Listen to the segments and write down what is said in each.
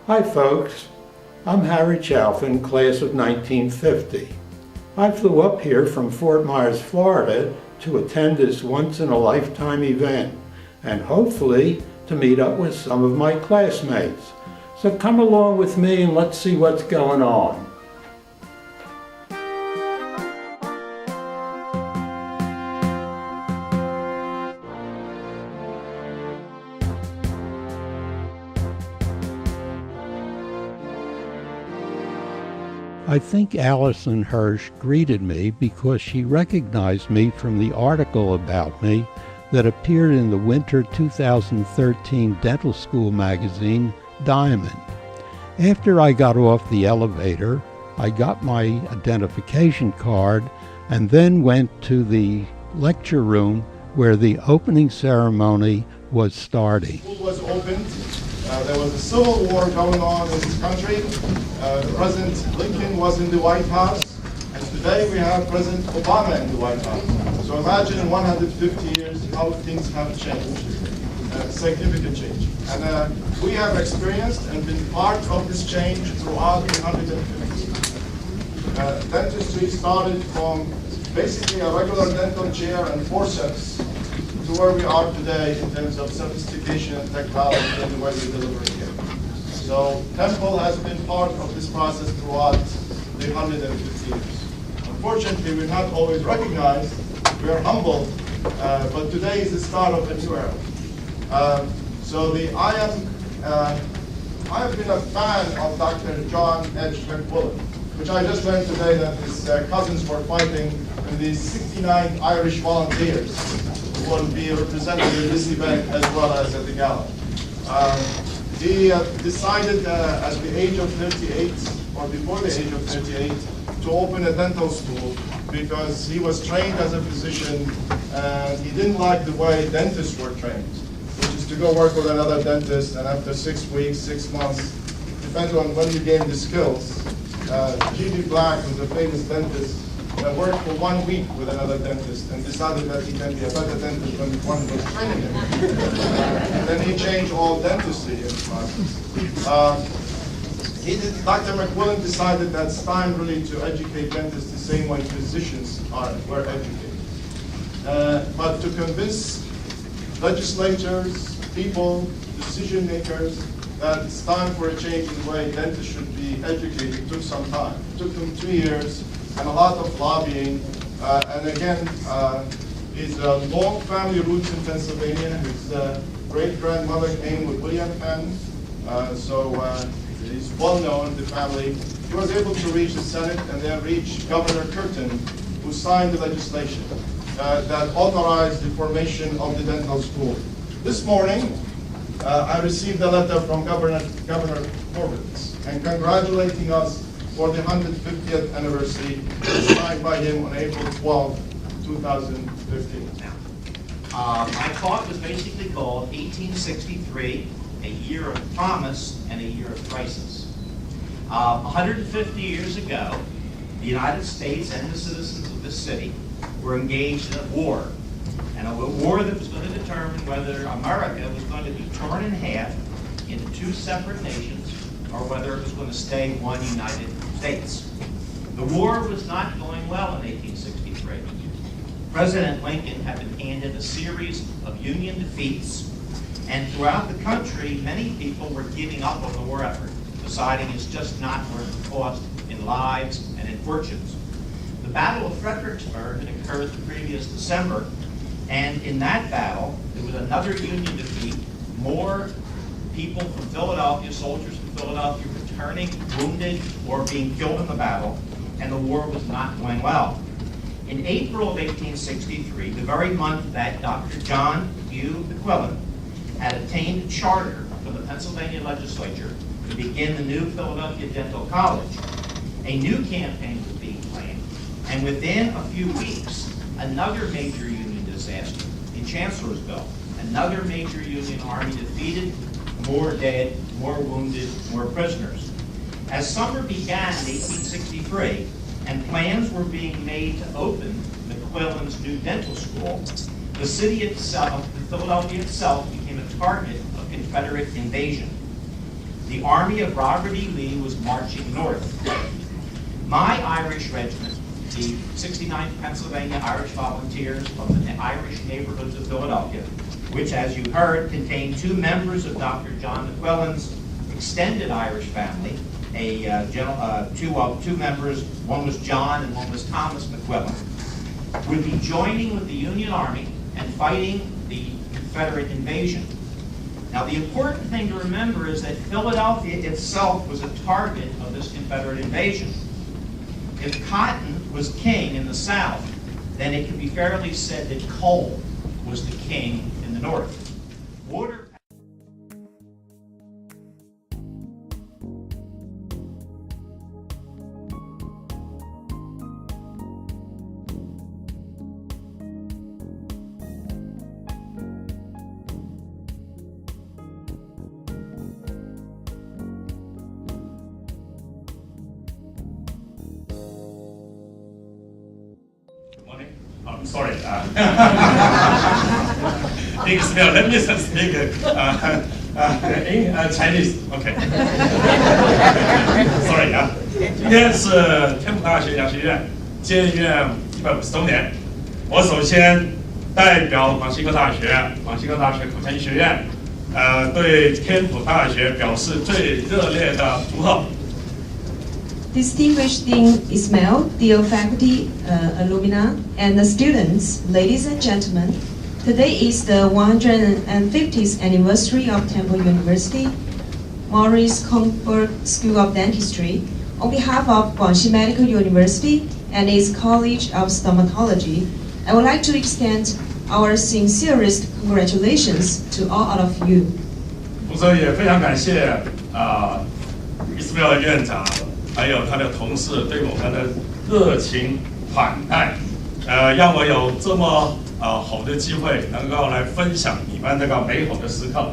Hi folks, I'm Harry Chalfin, class of 1950. I flew up here from Fort Myers, Florida to attend this once-in-a-lifetime event and hopefully to meet up with some of my classmates. So come along with me and let's see what's going on. I think Allison Hirsch greeted me because she recognized me from the article about me that appeared in the winter 2013 dental school magazine, Diamond. After I got off the elevator, I got my identification card and then went to the lecture room where the opening ceremony was starting. The school was opened. There was a civil war going on in this country. President Lincoln was in the White House, and today we have President Obama in the White House. So imagine in 150 years how things have changed, significant change. And we have experienced and been part of this change throughout the 150 years. Dentistry started from basically a regular dental chair and forceps to where we are today in terms of sophistication and technology and the way we deliver care. So Temple has been part of this process throughout the 150 years. Unfortunately, we're not always recognized. We are humbled, but today is the start of a new era. I have been a fan of Dr. John H. McWillan, which I just learned today that his cousins were fighting in the 69 Irish volunteers who will be represented in this event as well as at the gala. He decided at the age of 38, or before the age of 38, to open a dental school because he was trained as a physician and he didn't like the way dentists were trained, which is to go work with another dentist and after 6 weeks, 6 months, depends on when you gain the skills. G.D. Black was a famous dentist that worked for 1 week with another dentist and decided that he can be a better dentist than the one who was training him. And then he changed all dentistry in the process. Dr. McWillan decided that it's time really to educate dentists the same way physicians were educated. But to convince legislators, people, decision makers, that it's time for a change in the way dentists should be educated took some time. It took them 2 years and a lot of lobbying. And again, his long family roots in Pennsylvania. His great-grandmother came with William Penn. He's well known in the family. He was able to reach the Senate and then reach Governor Curtin, who signed the legislation that authorized the formation of the dental school. This morning, I received a letter from Governor Kornberg and congratulating us for the 150th anniversary, signed by him on April 12, 2015. My talk was basically called 1863, a year of promise and a year of crisis. 150 years ago, the United States and the citizens of this city were engaged in a war, and a war that was going to determine whether America was going to be torn in half into 2 separate nations or whether it was going to stay one United States. The war was not going well in 1863. President Lincoln had been handed a series of Union defeats, and throughout the country, many people were giving up on the war effort, deciding it's just not worth the cost in lives and in fortunes. The Battle of Fredericksburg had occurred the previous December, and in that battle, there was another Union defeat. More people from Philadelphia, soldiers from Philadelphia, returning wounded or being killed in the battle, and the war was not going well. In April of 1863, the very month that Dr. John U. McWillan had obtained a charter from the Pennsylvania legislature to begin the new Philadelphia Dental College, a new campaign was being planned, and within a few weeks, another major Union disaster in Chancellorsville, another major Union army defeated, more dead, more wounded, more prisoners. As summer began in 1863, and plans were being made to open McWillan's new dental school, the city itself, Philadelphia itself, became a target of Confederate invasion. the army of Robert E. Lee was marching north. My Irish regiment, the 69th Pennsylvania Irish Volunteers from the Irish neighborhoods of Philadelphia, which, as you heard, contained 2 members of Dr. John McQuillan's extended Irish family, two members, one was John and one was Thomas McQuillan, would be joining with the Union Army and fighting the Confederate invasion. Now, the important thing to remember is that Philadelphia itself was a target of this Confederate invasion. If cotton was king in the South, then it can be fairly said that coal was the king in the North. Water. I'm sorry. Ismail, let me speak in Chinese. Okay. Sorry 啊，今天是天普大学牙学院建院150周年。我首先代表广西科大学口腔医学院，对天普大学表示最热烈的祝贺。Distinguished Dean Ismail, dear faculty, alumni, and the students, ladies and gentlemen, today is the 150th anniversary of Temple University, Maurice Kornberg School of Dentistry. On behalf of Guangxi Medical University and its College of Stomatology, I would like to extend our sincerest congratulations to all of you. 同时也非常感谢Ismail 院长。还有他的同事对我们的热情款待，让我有这么好的机会能够来分享你们这个美好的时刻。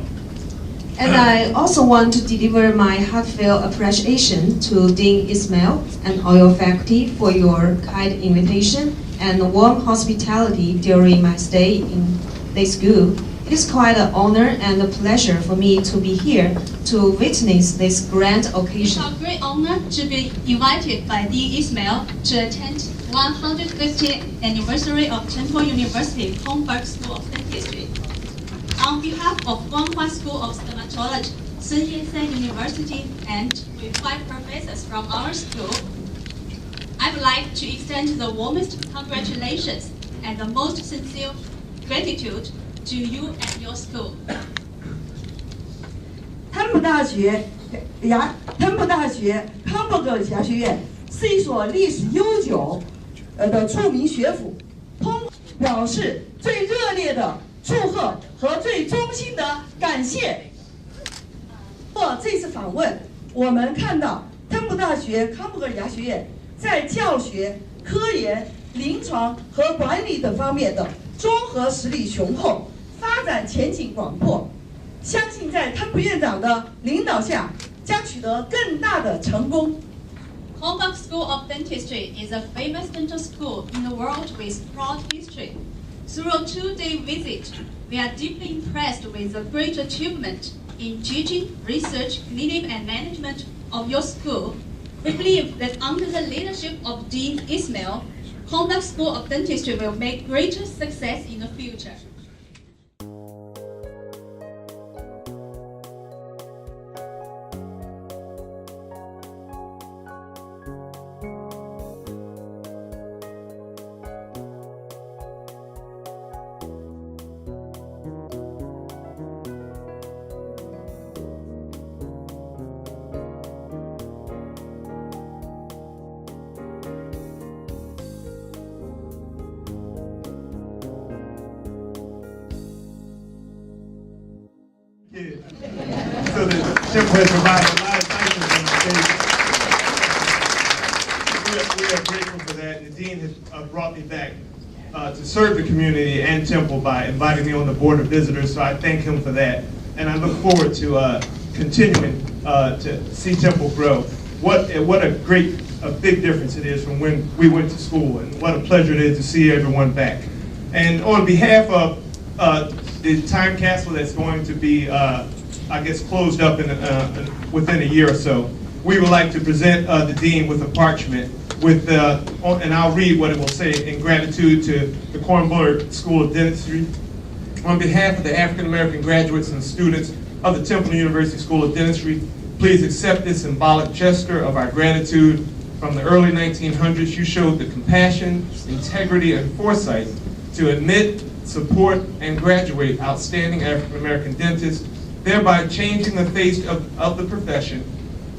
And I also want to deliver my heartfelt appreciation to Dean Ismail and all your faculty for your kind invitation and warm hospitality during my stay in the school. It is quite an honor and a pleasure for me to be here to witness this grand occasion. It's a great honor to be invited by Dean Ismail to attend 150th anniversary of Temple University Kornberg School of Dentistry. On behalf of Guanghua School of Stomatology, Sun Yat-sen University, and with 5 professors from our school, I would like to extend the warmest congratulations and the most sincere gratitude to you and your school. 汤普大学康伯格牙学院是一所历史悠久的著名学府，表示最热烈的祝贺和最衷心的感谢。这次访问，我们看到汤普大学康伯格牙学院在教学、科研、临床和管理等方面的综合实力雄厚，发展前景广阔。相信在汤普院长的领导下，将取得更大的成功。Kornberg School of Dentistry is a famous dental school in the world with proud history. Through a 2-day visit, we are deeply impressed with the great achievement in teaching, research, clinic, and management of your school. We believe that under the leadership of Dean Ismail, Kornberg School of Dentistry will make greater success in the future. So the Temple has provided a lot of titles on the stage. We are grateful for that. And the dean has brought me back to serve the community and Temple by inviting me on the board of visitors. So I thank him for that. And I look forward to continuing to see Temple grow. What a big difference it is from when we went to school, and what a pleasure it is to see everyone back. And on behalf of the time capsule that's going to be I guess, closed up within a year or so, we would like to present the Dean with a parchment with, and I'll read what it will say in gratitude to the Kornberg School of Dentistry. On behalf of the African American graduates and students of the Temple University School of Dentistry, please accept this symbolic gesture of our gratitude. From the early 1900s, you showed the compassion, integrity, and foresight to admit, support, and graduate outstanding African American dentists, thereby changing the face of the profession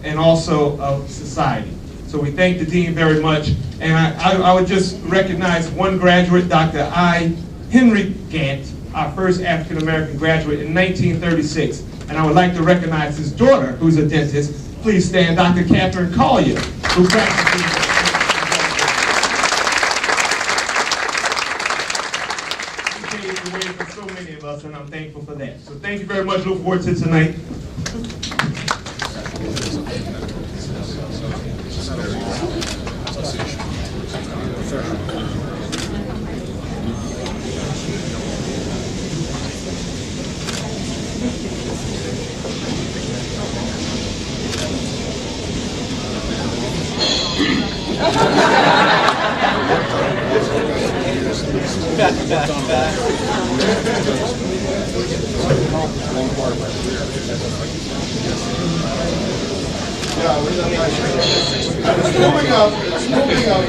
and also of society. So we thank the Dean very much. And I would just recognize one graduate, Dr. I. Henry Gant, our first African American graduate in 1936. And I would like to recognize his daughter, who's a dentist. Please stand, Dr. Catherine Collier, who practices. She paved the way for so many of us, and I'm thankful for that. So thank you very much. Look forward to tonight. It's moving up. It's moving up.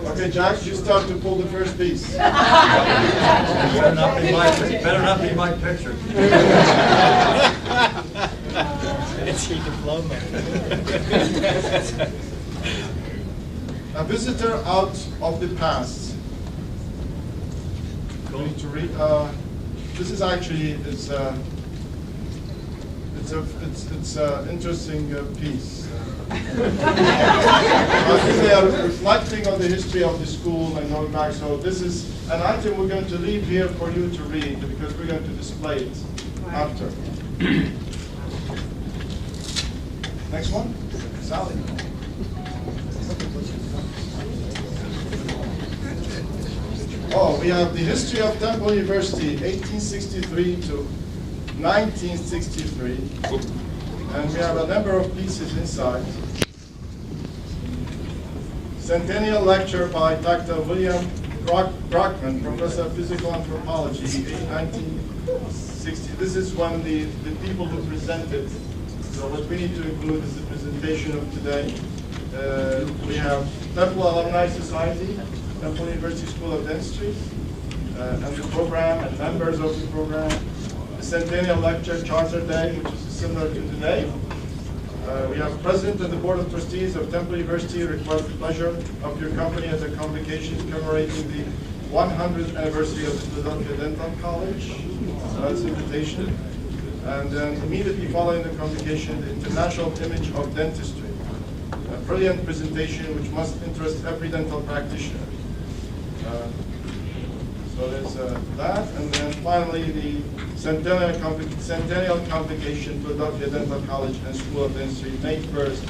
Okay, Jack, you start to pull the first piece. Better not be my picture. It's your diploma. A visitor out of the past. Going to read. This is actually it's an interesting piece. I think they are reflecting on the history of the school and going back. So this is an item we're going to leave here for you to read because we're going to display it after. Next one, Sally. Oh, we have the history of Temple University, 1863 to 1963. And we have a number of pieces inside. Centennial lecture by Dr. William Brockman, Professor of Physical Anthropology, 1960. This is when the people who presented. So what we need to include is the presentation of today. We have Temple Alumni Society, Temple University School of Dentistry, and the program and members of the program. The Centennial Lecture Charter Day, which is similar to today. We have President and the Board of Trustees of Temple University request the pleasure of your company at a convocation commemorating the 100th anniversary of the Philadelphia Dental College. That's an invitation. And then immediately following the convocation, the International Image of Dentistry. A brilliant presentation which must interest every dental practitioner. So there's that, and then finally the Centennial Convocation, Philadelphia Dental College and School of Dentistry, May 1st,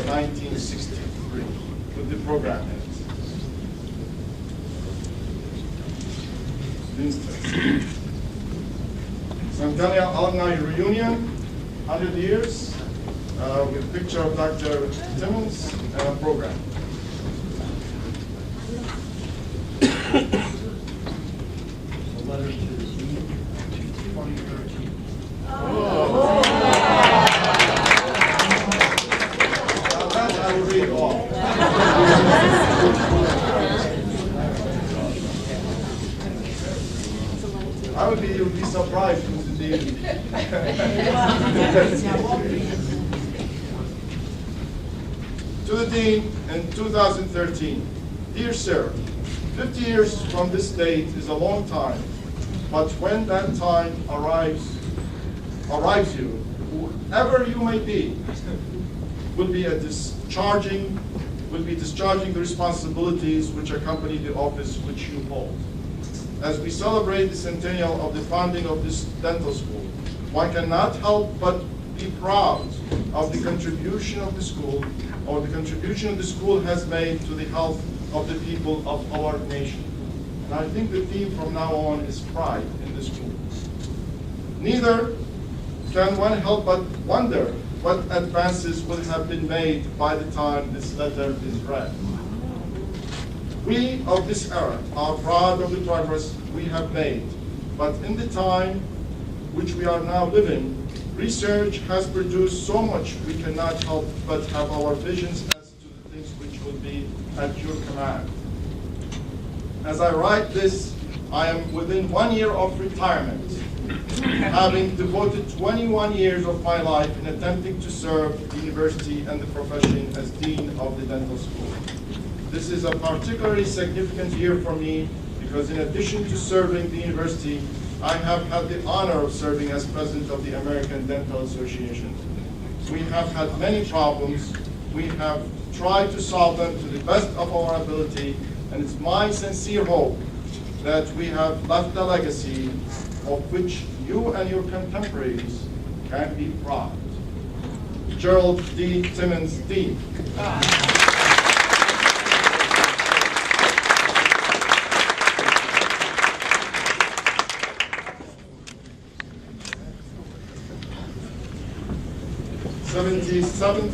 1963, with the program in it. Centennial Alumni Reunion, 100 years, with a picture of Dr. Timmons and a program. Letter to the Dean, 2013. That I will read all. You would be surprised who's the dean. To the Dean in 2013, dear sir, 50 years from this date is a long time, but when that time arrives you, whoever you may be, will be a discharging will be discharging the responsibilities which accompany the office which you hold. As we celebrate the centennial of the founding of this dental school, one cannot help but be proud of the contribution of the school, or the contribution the school has made to the health of the people of our nation. And I think the theme from now on is pride in the school. Neither can one help but wonder what advances will have been made by the time this letter is read. We of this era are proud of the progress we have made, but in the time which we are now living, research has produced so much we cannot help but have our visions as to the things which will be at your command. As I write this, I am within 1 year of retirement, having devoted 21 years of my life in attempting to serve the university and the profession as Dean of the Dental School. This is a particularly significant year for me because in addition to serving the university, I have had the honor of serving as President of the American Dental Association. We have had many problems. We have tried to solve them to the best of our ability, and it's my sincere hope that we have left a legacy of which you and your contemporaries can be proud. Gerald D. Timmons, Dean. '77th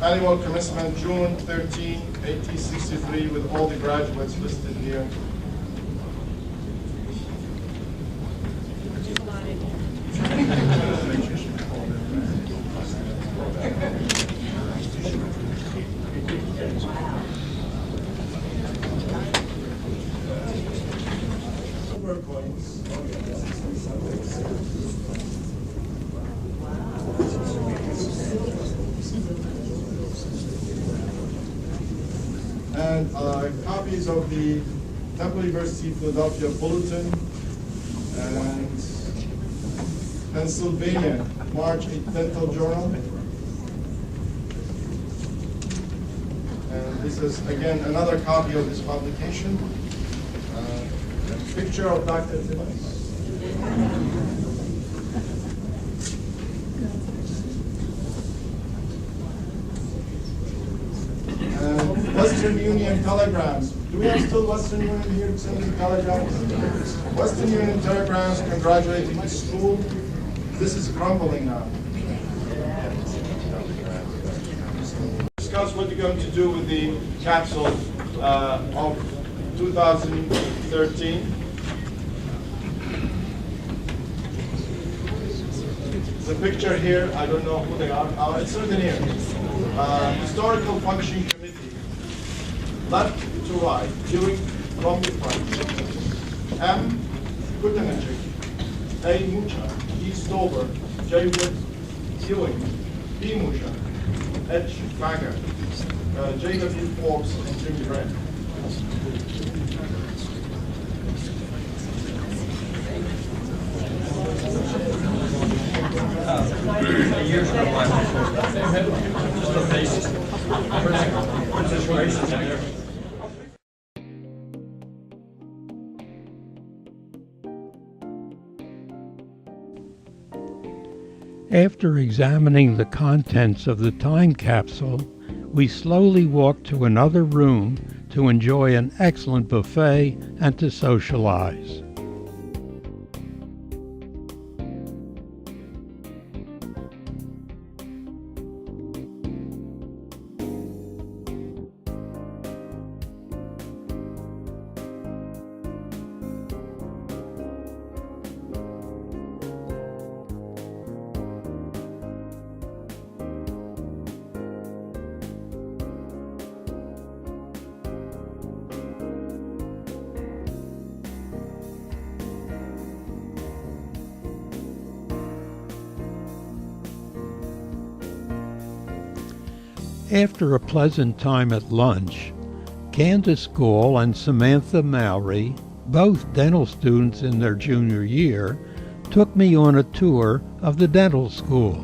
annual commencement, June 13, 1863, with all the graduates listed here. And copies of the Temple University Philadelphia Bulletin and Pennsylvania March 8th Dental Journal. And this is again another copy of this publication. A picture of Dr. Timmons. Western Union telegrams. Do we have still Western Union here sending telegrams? Western Union telegrams congratulating the school. This is crumbling now. Discuss what you're going to do with the capsule of 2013. The picture here, I don't know who they are. It's written here. Historical Function Committee. Left to right, viewing from the front. M. Kutanachik, A. Mucha, E. Stover, J. Wood, Ewing, B. Musha, H. Fager, J. W. Forbes, and Jimmy Red. Years ago, just the basics. Princess Grace is in there. After examining the contents of the time capsule, we slowly walked to another room to enjoy an excellent buffet and to socialize. After a pleasant time at lunch, Candace Gall and Samantha Mowry, both dental students in their junior year, took me on a tour of the dental school.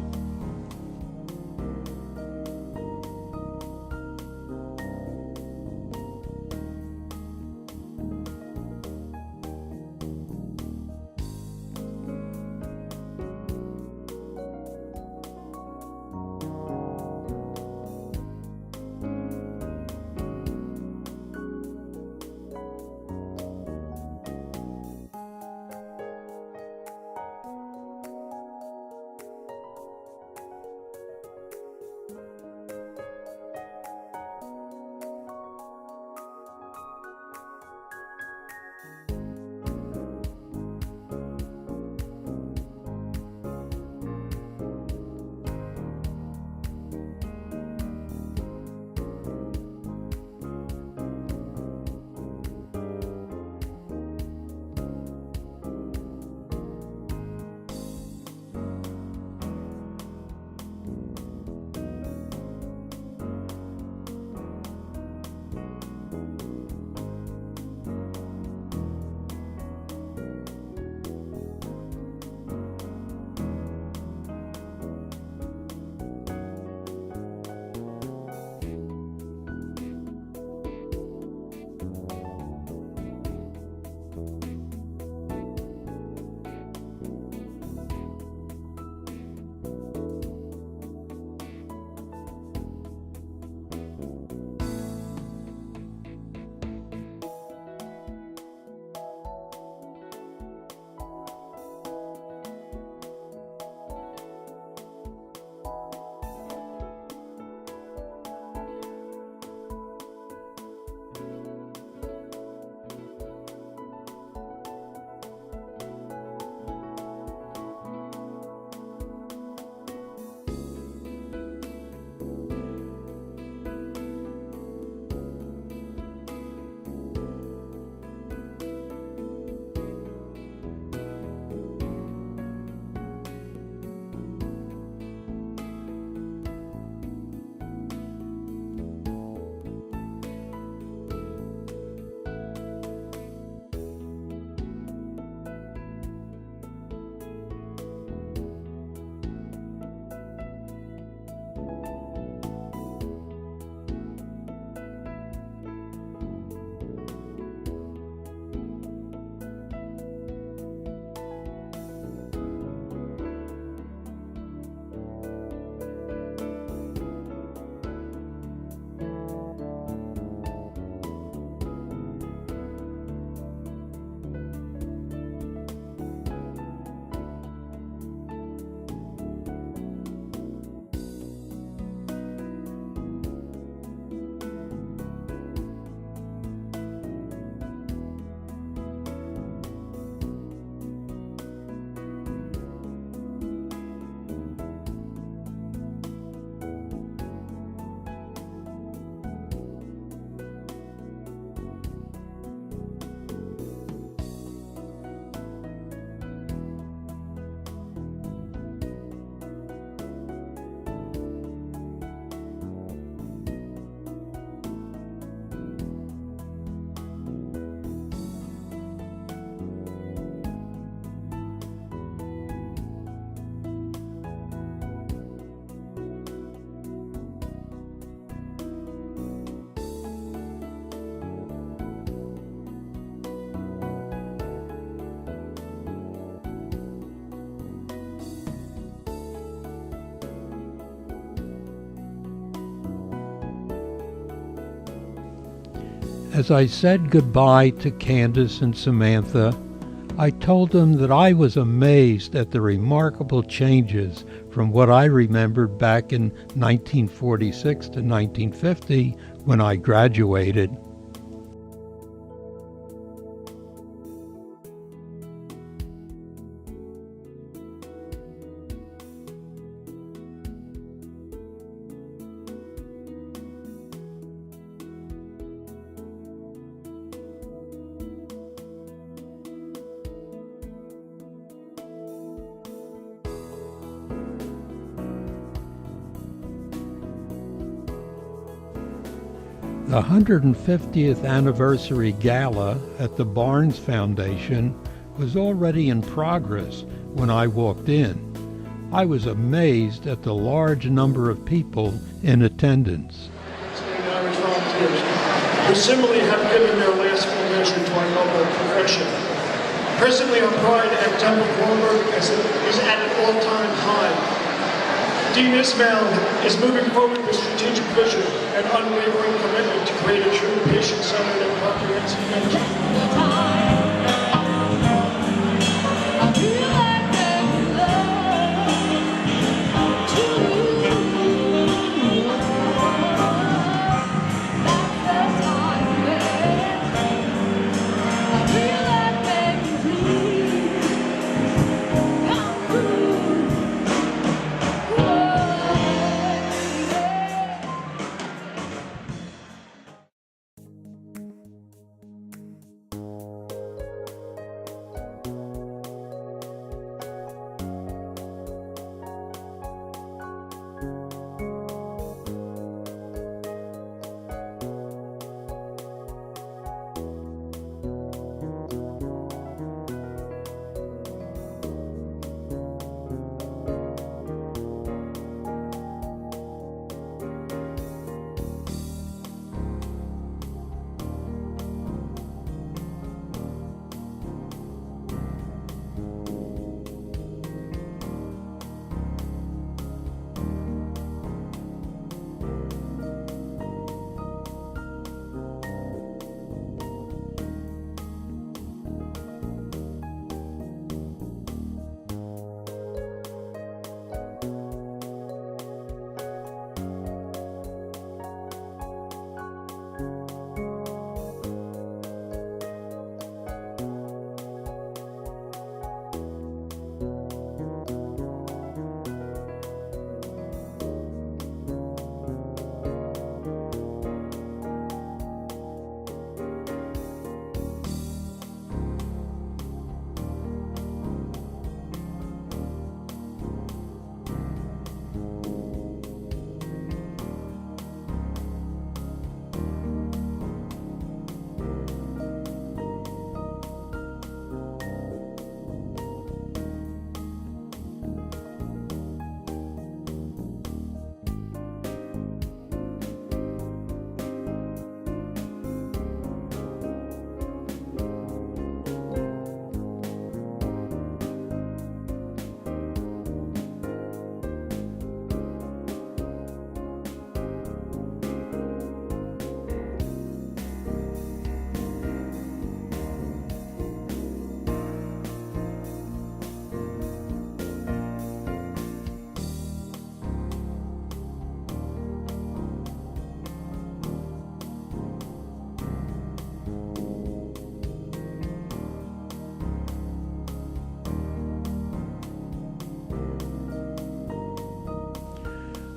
As I said goodbye to Candace and Samantha, I told them that I was amazed at the remarkable changes from what I remembered back in 1946 to 1950 when I graduated. The 150th anniversary gala at the Barnes Foundation was already in progress when I walked in. I was amazed at the large number of people in attendance. Irish volunteers who similarly have given their last full measure to our noble profession. Presently, our pride at Temple Kornberg is at an all-time high. Dean Ismail is moving forward with strategic vision and unwavering commitment to create a true patient-centered and comprehensive education.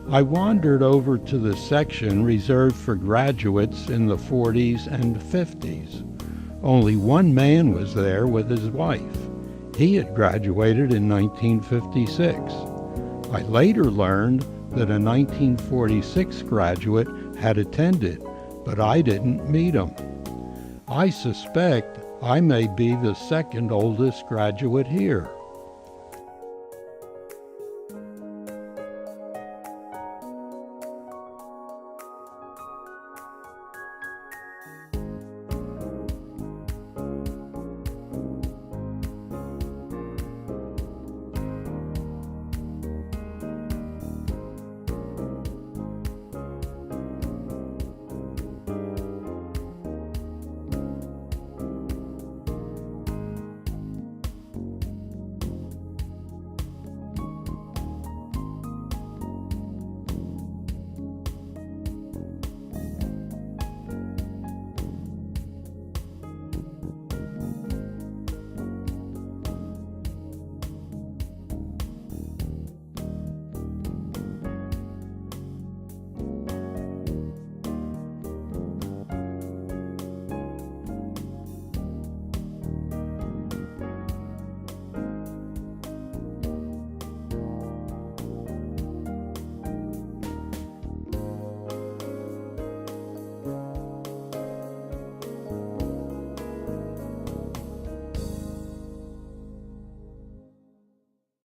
I wandered over to the section reserved for graduates in the 40s and 50s. Only one man was there with his wife. He had graduated in 1956. I later learned that a 1946 graduate had attended, but I didn't meet him. I suspect I may be the second oldest graduate here.